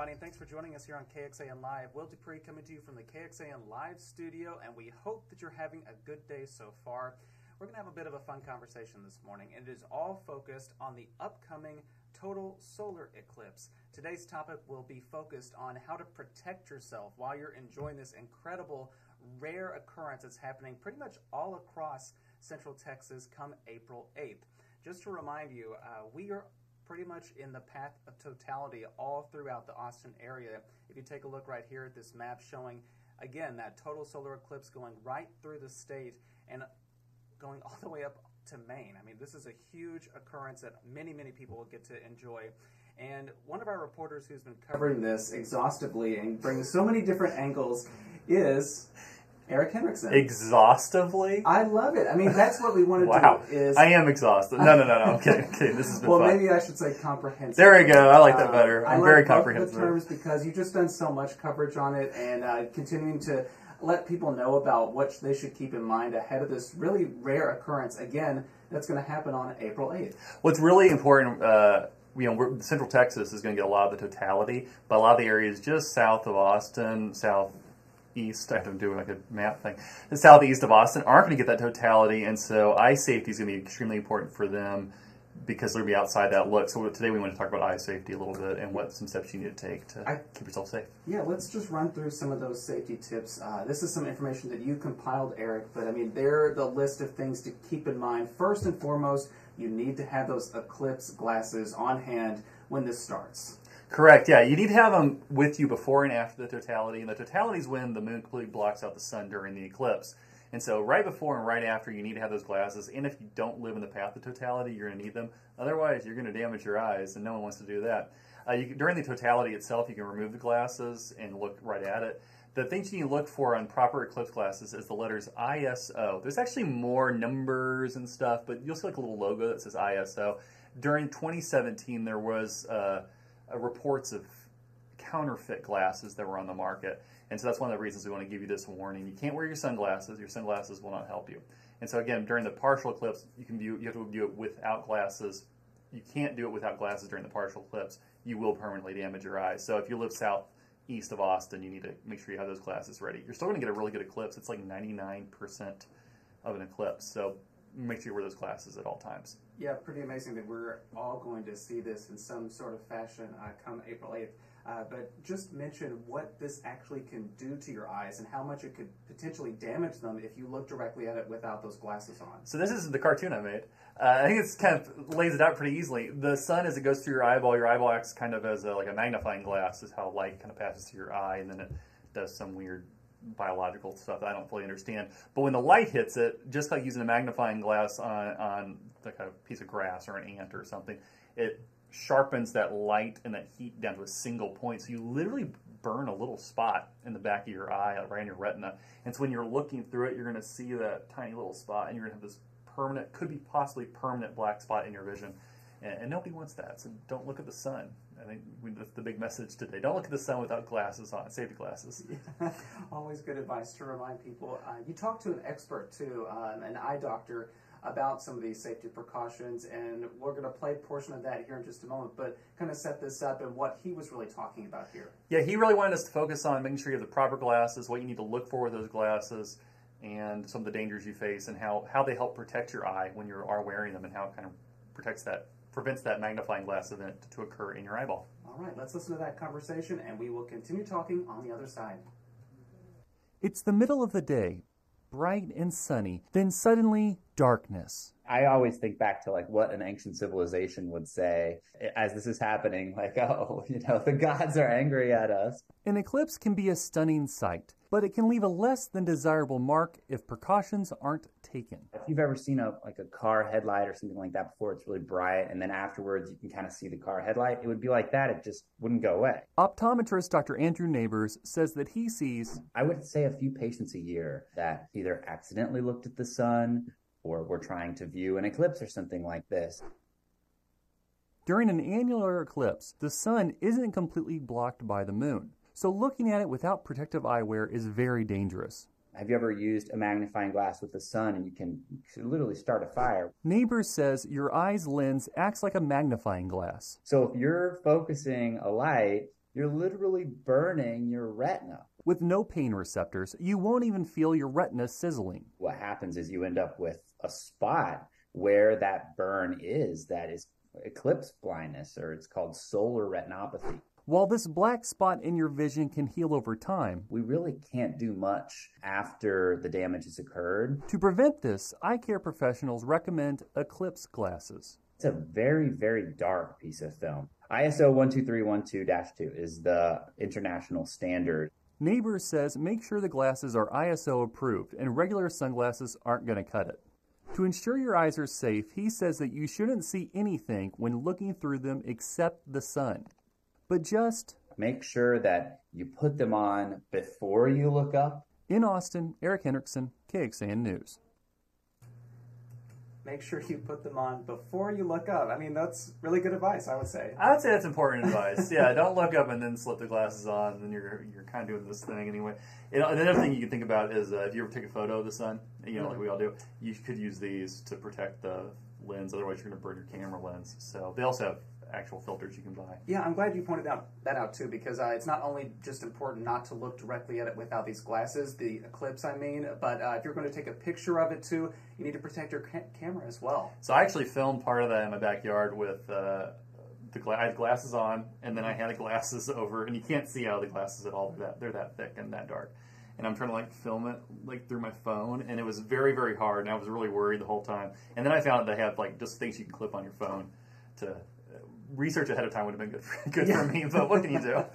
everybody, and thanks for joining us here on KXAN Live. Will Dupree coming to you from the KXAN Live studio, and we hope that you're having a good day so far. We're going to have a bit of a fun conversation this morning, and it is all focused on the upcoming total solar eclipse. Today's topic will be focused on how to protect yourself while you're enjoying this incredible, rare occurrence that's happening pretty much all across Central Texas come April 8th. Just to remind you, we are pretty much in the path of totality all throughout the Austin area. If you take a look right here at this map showing, again, that total solar eclipse going right through the state and going all the way up to Maine. I mean, this is a huge occurrence that many, many people will get to enjoy. And one of our reporters who's been covering this exhaustively and brings so many different angles is Eric Henriksen. Exhaustively? I love it. I mean, that's what we want to do. Is I am exhausted. No. I'm kidding. This has been well, fun. maybe I should say comprehensive. There we go. I like that better. I'm very comprehensive. I like both of the terms because you've just done so much coverage on it and continuing to let people know about what they should keep in mind ahead of this really rare occurrence, again, that's going to happen on April 8th. What's really important, Central Texas is going to get a lot of the totality, but a lot of the areas just south of Austin, southeast, I have to do like a map thing, the southeast of Austin aren't going to get that totality, and so eye safety is going to be extremely important for them because they're going to be outside that look. So today we want to talk about eye safety a little bit and what some steps you need to take to keep yourself safe. Yeah, let's just run through some of those safety tips. This is some information that you compiled, Eric, but I mean, they're the list of things to keep in mind. First and foremost, you need to have those eclipse glasses on hand when this starts. Correct, yeah. You need to have them with you before and after the totality. And the totality is when the moon completely blocks out the sun during the eclipse. And so right before and right after, you need to have those glasses. And if you don't live in the path of totality, you're going to need them. Otherwise, you're going to damage your eyes, and no one wants to do that. During the totality itself, you can remove the glasses and look right at it. The things you need to look for on proper eclipse glasses is the letters ISO. There's actually more numbers and stuff, but you'll see like a little logo that says ISO. During 2017, there was reports of counterfeit glasses that were on the market. And so that's one of the reasons we want to give you this warning. You can't wear your sunglasses. Your sunglasses will not help you. And so again, during the partial eclipse, you have to view it without glasses. You can't do it without glasses during the partial eclipse. You will permanently damage your eyes. So if you live southeast of Austin, you need to make sure you have those glasses ready. You're still going to get a really good eclipse. It's like 99% of an eclipse. So make sure you wear those glasses at all times. Yeah, pretty amazing that we're all going to see this in some sort of fashion come April 8th. But just mention what this actually can do to your eyes and how much it could potentially damage them if you look directly at it without those glasses on. So this is the cartoon I made. I think it's kind of lays it out pretty easily. The sun, as it goes through your eyeball acts kind of as like a magnifying glass, is how light kind of passes through your eye, and then it does some weird biological stuff that I don't fully understand. But when the light hits it, just like using a magnifying glass on like a piece of grass or an ant or something, it sharpens that light and that heat down to a single point. So you literally burn a little spot in the back of your eye, right in your retina. And so when you're looking through it, you're going to see that tiny little spot, and you're going to have this permanent, could be possibly permanent black spot in your vision. And nobody wants that. So don't look at the sun. I think that's the big message today. Don't look at the sun without glasses on, safety glasses. Yeah. Always good advice to remind people. You talked to an expert, too, an eye doctor, about some of these safety precautions, and we're going to play a portion of that here in just a moment, but kind of set this up and what he was really talking about here. Yeah, he really wanted us to focus on making sure you have the proper glasses, what you need to look for with those glasses, and some of the dangers you face, and how they help protect your eye when you are wearing them, and how it kind of prevents that magnifying glass event to occur in your eyeball. All right, let's listen to that conversation, and we will continue talking on the other side. It's the middle of the day, bright and sunny, then suddenly darkness. I always think back to like what an ancient civilization would say as this is happening, like, oh, the gods are angry at us. An eclipse can be a stunning sight, but it can leave a less than desirable mark if precautions aren't taken. If you've ever seen a car headlight or something like that before, it's really bright, and then afterwards you can kind of see the car headlight, it would be like that. It just wouldn't go away. Optometrist Dr. Andrew Neighbors says that he sees, I would say, a few patients a year that either accidentally looked at the sun or were trying to view an eclipse or something like this. During an annular eclipse, the sun isn't completely blocked by the moon, so looking at it without protective eyewear is very dangerous. Have you ever used a magnifying glass with the sun and you can literally start a fire? Neighbors says your eye's lens acts like a magnifying glass. So if you're focusing a light you're literally burning your retina. With no pain receptors, you won't even feel your retina sizzling. What happens is you end up with a spot where that burn is that is eclipse blindness, or it's called solar retinopathy. While this black spot in your vision can heal over time, We really can't do much after the damage has occurred. to prevent this, eye care professionals recommend eclipse glasses. It's a very, very dark piece of film. ISO 12312-2 is the international standard. Neighbors says make sure the glasses are ISO approved and regular sunglasses aren't going to cut it. To ensure your eyes are safe, he says that you shouldn't see anything when looking through them except the sun. But just Make sure that you put them on before you look up. in Austin, Eric Hendrickson, KXAN News. Make sure you put them on before you look up. I mean, that's really good advice, I would say. I would say that's important advice. Yeah, don't look up and then slip the glasses on, and then you're kind of doing this thing anyway. You know, another thing you can think about is if you ever take a photo of the sun, you know, like we all do, you could use these to protect the lens. Otherwise, you're going to burn your camera lens. So they also have actual filters you can buy. Yeah, I'm glad you pointed that out too, because it's not only just important not to look directly at it without these glasses, the eclipse I mean, but if you're going to take a picture of it too, you need to protect your camera as well. So I actually filmed part of that in my backyard with I had glasses on, and then I had the glasses over, and you can't see out of the glasses at all. They're that thick and that dark. And I'm trying to film it through my phone, and it was very, very hard, and I was really worried the whole time. And then I found out they have just things you can clip on your phone to research ahead of time would have been good for me, but what can you do?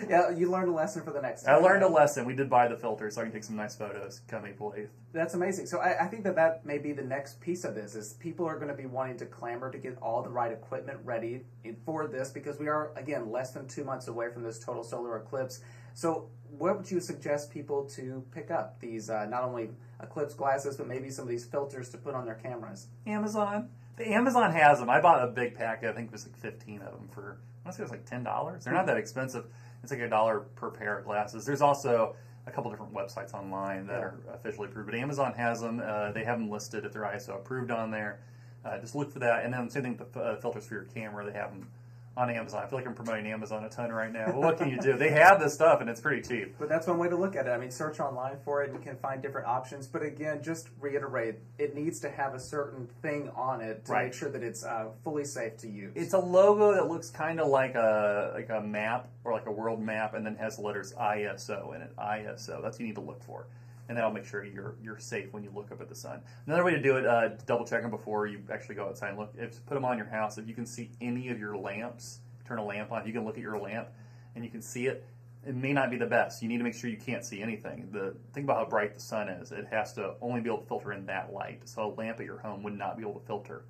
Yeah, you learned a lesson for the next time. I learned a lesson. We did buy the filter so I can take some nice photos come April 8th. That's amazing. So I think that may be the next piece of this, is people are going to be wanting to clamor to get all the right equipment ready for this, because we are, again, less than 2 months away from this total solar eclipse. So what would you suggest people to pick up? These not only eclipse glasses, but maybe some of these filters to put on their cameras. Amazon. Amazon has them. I bought a big packet. I think it was 15 of them for, I want to say it was $10. They're not that expensive. It's like $1 per pair of glasses. There's also a couple different websites online that are officially approved, but Amazon has them. They have them listed if they're ISO approved on there. Just look for that. And then same thing with the filters for your camera. They have them on Amazon. I feel like I'm promoting Amazon a ton right now. But what can you do? They have this stuff, and it's pretty cheap. But that's one way to look at it. I mean, search online for it. You can find different options. But again, just reiterate, it needs to have a certain thing on it to make sure that it's fully safe to use. It's a logo that looks kind of like a map or like a world map, and then has the letters ISO in it. ISO. That's what you need to look for. And that'll make sure you're safe when you look up at the sun. Another way to do it, double check them before you actually go outside and look. Put them on your house. If you can see any of your lamps, turn a lamp on. If you can look at your lamp and you can see it, it may not be the best. You need to make sure you can't see anything. Think about how bright the sun is. It has to only be able to filter in that light. So a lamp at your home would not be able to filter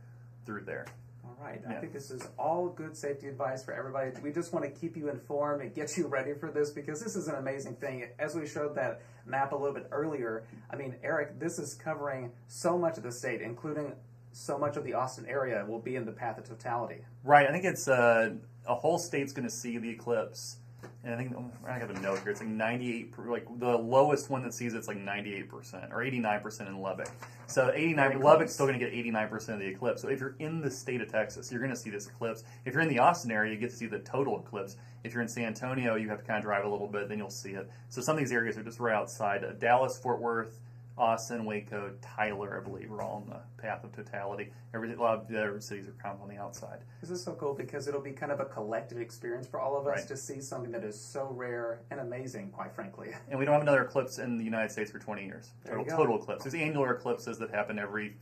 through there. All right. I think this is all good safety advice for everybody. We just want to keep you informed and get you ready for this, because this is an amazing thing. As we showed that map a little bit earlier, I mean, Eric, this is covering so much of the state, including so much of the Austin area will be in the path of totality. Right. I think it's a whole state's going to see the eclipse. And I think I have a note here. It's like 98. Like the lowest one that sees it's like 98% or 89% in Lubbock. So 89. Lubbock's still going to get 89% of the eclipse. So if you're in the state of Texas, you're going to see this eclipse. If you're in the Austin area, you get to see the total eclipse. If you're in San Antonio, you have to kind of drive a little bit, then you'll see it. So some of these areas are just right outside. Dallas, Fort Worth, Austin, Waco, Tyler, I believe, are all in the path of totality. A lot of the other cities are kind of on the outside. This is so cool, because it'll be kind of a collective experience for all of us to see something that is so rare and amazing, quite frankly. And we don't have another eclipse in the United States for 20 years. Total eclipse. There's annular eclipses that happen every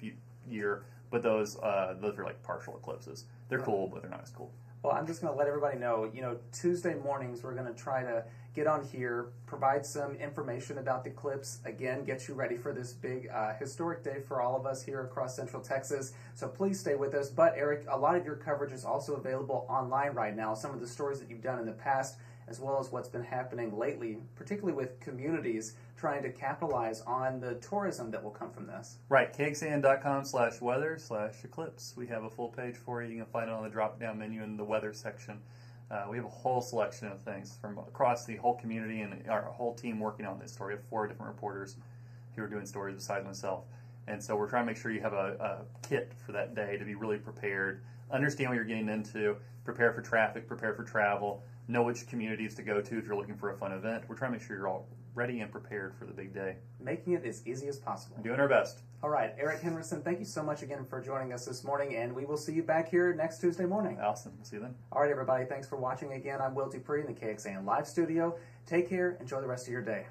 year, but those are like partial eclipses. They're cool, but they're not as cool. Well, I'm just going to let everybody know, Tuesday mornings we're going to try to get on here, provide some information about the eclipse, again, get you ready for this big historic day for all of us here across Central Texas. So please stay with us. But Eric, a lot of your coverage is also available online right now. Some of the stories that you've done in the past, as well as what's been happening lately, particularly with communities trying to capitalize on the tourism that will come from this. Right, kxan.com/weather/eclipse. We have a full page for you. You can find it on the drop-down menu in the weather section. We have a whole selection of things from across the whole community and our whole team working on this story. We have 4 different reporters who are doing stories besides myself. And so we're trying to make sure you have a kit for that day to be really prepared, understand what you're getting into, prepare for traffic, prepare for travel, know which communities to go to if you're looking for a fun event. We're trying to make sure you're all ready and prepared for the big day. Making it as easy as possible. Doing our best. All right, Eric Henderson, thank you so much again for joining us this morning, and we will see you back here next Tuesday morning. Awesome. We'll see you then. All right, everybody, thanks for watching again. I'm Will Dupree in the KXAN Live Studio. Take care. Enjoy the rest of your day.